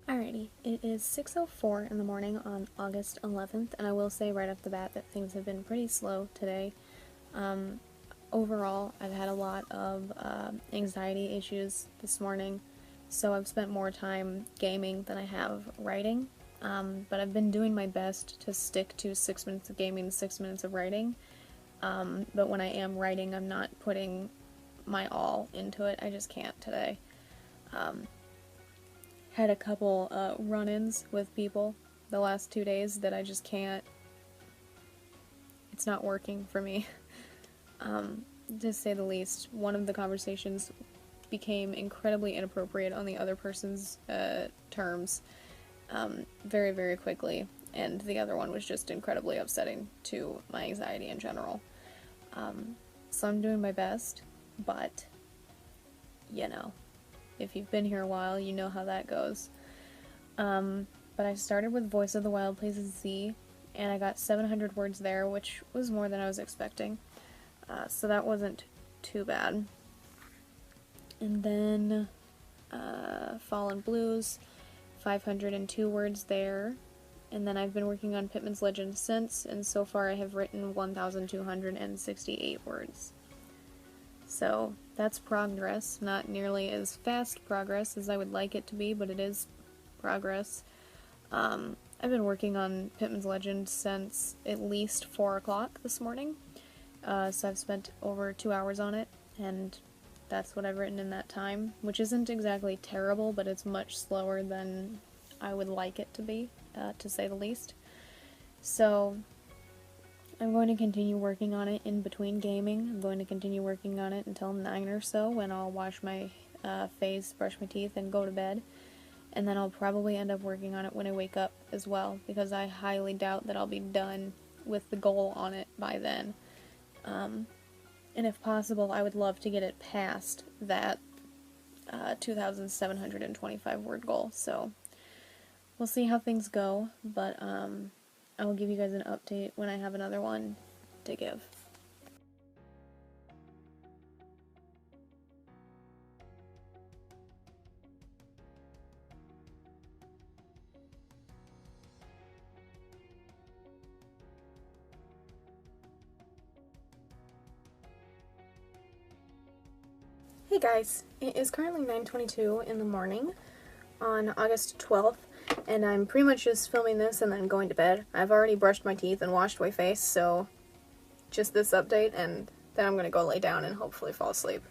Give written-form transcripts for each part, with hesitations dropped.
Alrighty, it is 6:04 in the morning on August 11th, and I will say right off the bat that things have been pretty slow today. Um, Overall, I've had a lot of anxiety issues this morning, so I've spent more time gaming than I have writing. But I've been doing my best to stick to 6 minutes of gaming, 6 minutes of writing. But when I am writing, I'm not putting my all into it. I just can't today. Had a couple run-ins with people the last 2 days that I just can't. It's not working for me. To say the least. One of the conversations became incredibly inappropriate on the other person's terms very, very quickly, and the other one was just incredibly upsetting to my anxiety in general. So I'm doing my best, but, you know, if you've been here a while, you know how that goes. But I started with Voice of the Wild Places Z, and I got 700 words there, which was more than I was expecting. So that wasn't too bad. And then Fallen Blues, 502 words there. And then I've been working on Pittman's Legend since, and so far I have written 1,268 words. So that's progress. Not nearly as fast progress as I would like it to be, but it is progress. I've been working on Pittman's Legend since at least 4 o'clock this morning. So I've spent over 2 hours on it, and that's what I've written in that time, which isn't exactly terrible, but it's much slower than I would like it to be, to say the least. So I'm going to continue working on it in between gaming. I'm going to continue working on it until 9 or so, when I'll wash my face, brush my teeth, and go to bed. And then I'll probably end up working on it when I wake up as well, because I highly doubt that I'll be done with the goal on it by then. And if possible, I would love to get it past that 2,725 word goal. So we'll see how things go, but I will give you guys an update when I have another one to give. Hey guys, it is currently 9:22 in the morning on August 12th, and I'm pretty much just filming this and then going to bed. I've already brushed my teeth and washed my face, so just this update, and then I'm going to go lay down and hopefully fall asleep.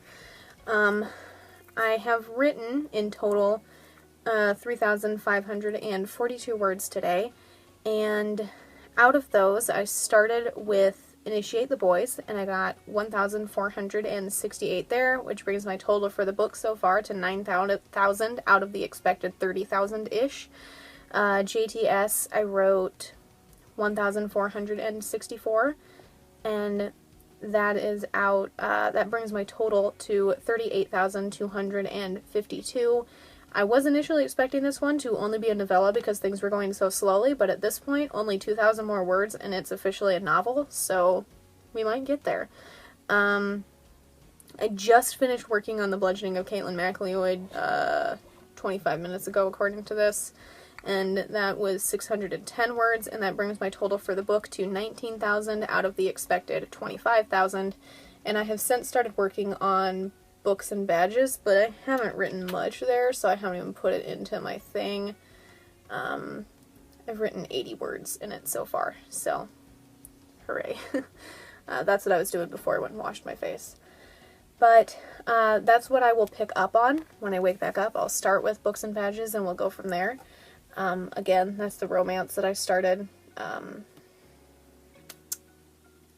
I have written in total 3,542 words today, and out of those I started with Initiate the Boys, and I got 1,468 there, which brings my total for the book so far to 9,000 out of the expected 30,000-ish. JTS, I wrote 1,464, and that is out, that brings my total to 38,252. I was initially expecting this one to only be a novella because things were going so slowly, but at this point, only 2,000 more words and it's officially a novel, so we might get there. I just finished working on The Bludgeoning of Caitlin MacLeod 25 minutes ago, according to this, and that was 610 words, and that brings my total for the book to 19,000 out of the expected 25,000, and I have since started working on Books and Badges, but I haven't written much there, so I haven't even put it into my thing. I've written 80 words in it so far, so hooray. That's what I was doing before I went and washed my face. But that's what I will pick up on when I wake back up. I'll start with Books and Badges and we'll go from there. Again, that's the romance that I started a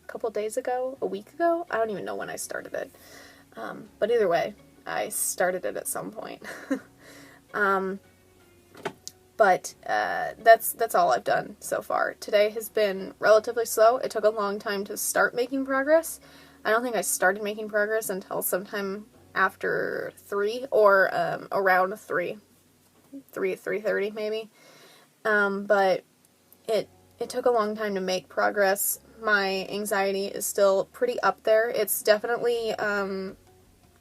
couple days ago, a week ago? I don't even know when I started it. But either way, I started it at some point. But that's all I've done so far. Today has been relatively slow. It took a long time to start making progress. I don't think I started making progress until sometime after 3 or around 3:30 maybe. But it took a long time to make progress. My anxiety is still pretty up there. It's definitely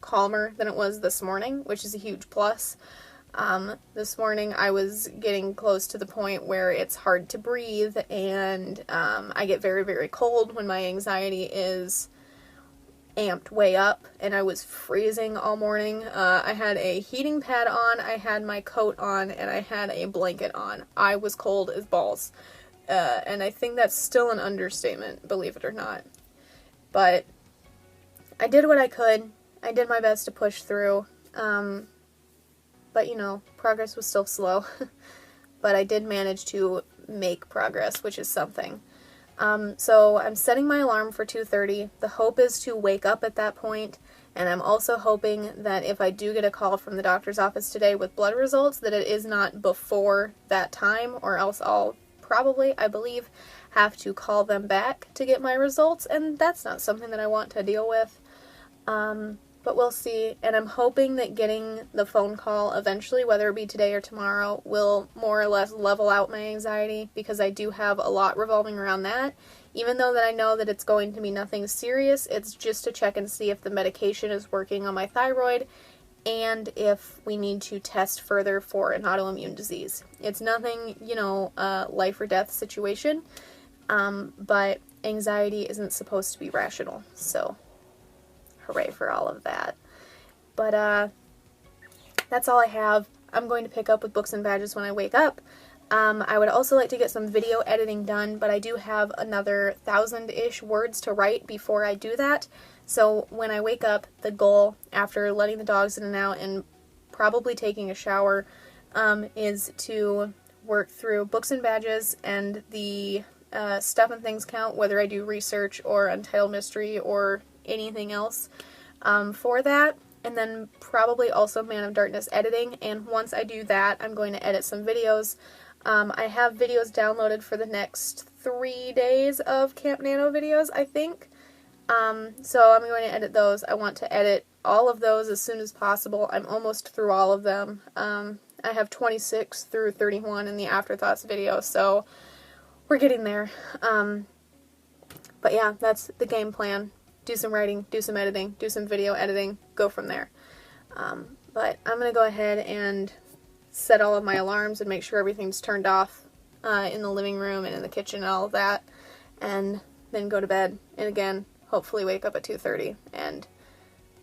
calmer than it was this morning, which is a huge plus. This morning I was getting close to the point where it's hard to breathe, and I get very, very cold when my anxiety is amped way up, and I was freezing all morning. I had a heating pad on, I had my coat on, and I had a blanket on. I was cold as balls. And I think that's still an understatement, believe it or not. But I did what I could. I did my best to push through. But, you know, progress was still slow. But I did manage to make progress, which is something. So I'm setting my alarm for 2:30. The hope is to wake up at that point, and I'm also hoping that if I do get a call from the doctor's office today with blood results, that it is not before that time, or else I'll probably, I believe, have to call them back to get my results, and that's not something that I want to deal with. But we'll see, and I'm hoping that getting the phone call eventually, whether it be today or tomorrow, will more or less level out my anxiety, because I do have a lot revolving around that. Even though that I know that it's going to be nothing serious, it's just to check and see if the medication is working on my thyroid, and if we need to test further for an autoimmune disease. It's nothing, you know, life or death situation, but anxiety isn't supposed to be rational, so hooray for all of that. But that's all I have. I'm going to pick up with books and badges when I wake up. I would also like to get some video editing done, but I do have another 1,000-ish words to write before I do that. So when I wake up, the goal, after letting the dogs in and out and probably taking a shower, is to work through books and badges and the stuff and things count, whether I do research or Untitled Mystery or anything else for that, and then probably also Man of Darkness editing. And once I do that, I'm going to edit some videos. I have videos downloaded for the next 3 days of Camp Nano videos, I think. So I'm going to edit those. I want to edit all of those as soon as possible. I'm almost through all of them. I have 26 through 31 in the Afterthoughts video, so we're getting there. But yeah, that's the game plan. Do some writing, do some editing, do some video editing, go from there. But I'm going to go ahead and set all of my alarms and make sure everything's turned off in the living room and in the kitchen and all of that, and then go to bed, and again, hopefully wake up at 2:30, and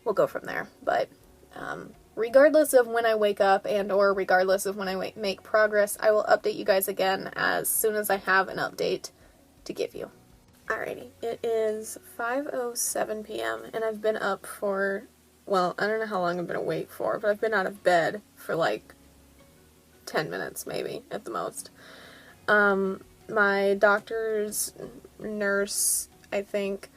we'll go from there. But regardless of when I wake up and or regardless of when I make progress, I will update you guys again as soon as I have an update to give you. Alrighty, it is 5:07 p.m. and I've been up for, well, I don't know how long I've been awake for, but I've been out of bed for like 10 minutes maybe at the most. My doctor's nurse, I think,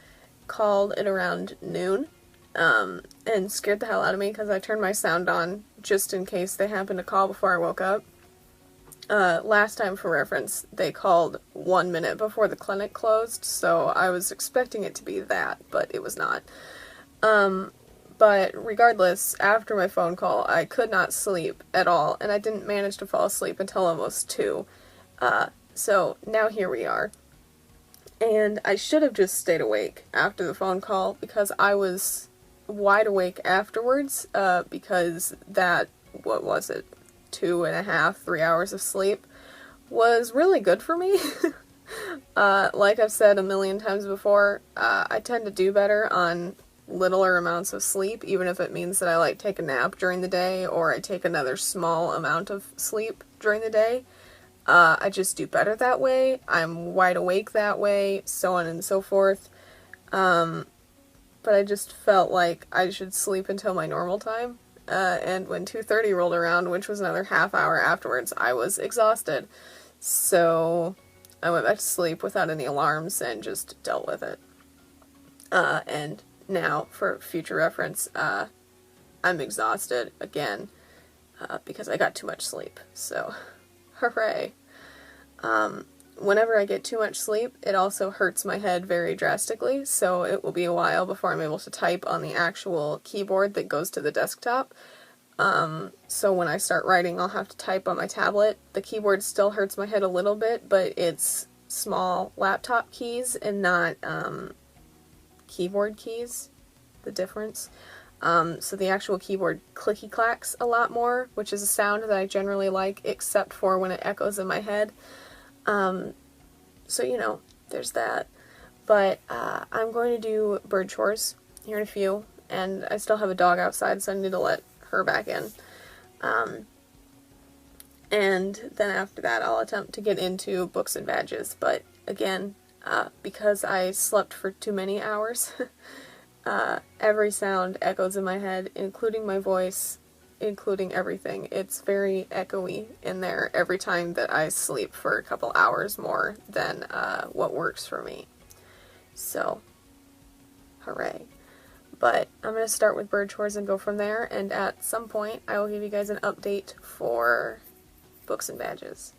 called at around noon and scared the hell out of me because I turned my sound on just in case they happened to call before I woke up. Last time, for reference, they called 1 minute before the clinic closed, so I was expecting it to be that, but it was not. But regardless, after my phone call, I could not sleep at all, and I didn't manage to fall asleep until almost 2. So now here we are. And I should have just stayed awake after the phone call, because I was wide awake afterwards, because that, what was it, 2.5, 3 hours of sleep was really good for me. Like I've said a million times before, I tend to do better on littler amounts of sleep, even if it means that I like take a nap during the day or I take another small amount of sleep during the day. I just do better that way. I'm wide awake that way, so on and so forth. But I just felt like I should sleep until my normal time. And when 2:30 rolled around, which was another half hour afterwards, I was exhausted. So I went back to sleep without any alarms and just dealt with it. And now, for future reference, I'm exhausted again because I got too much sleep. So, hooray. Whenever I get too much sleep, it also hurts my head very drastically, so it will be a while before I'm able to type on the actual keyboard that goes to the desktop. So when I start writing, I'll have to type on my tablet. The keyboard still hurts my head a little bit, but it's small laptop keys and not keyboard keys, the difference. So the actual keyboard clicky clacks a lot more, which is a sound that I generally like, except for when it echoes in my head. So, you know, there's that. But I'm going to do bird chores here in a few, and I still have a dog outside, so I need to let her back in. And then after that, I'll attempt to get into books and badges. But again, because I slept for too many hours, every sound echoes in my head, including my voice, including everything. It's very echoey in there every time that I sleep for a couple hours more than what works for me. So, hooray. But I'm going to start with bird chores and go from there, and at some point I will give you guys an update for books and badges.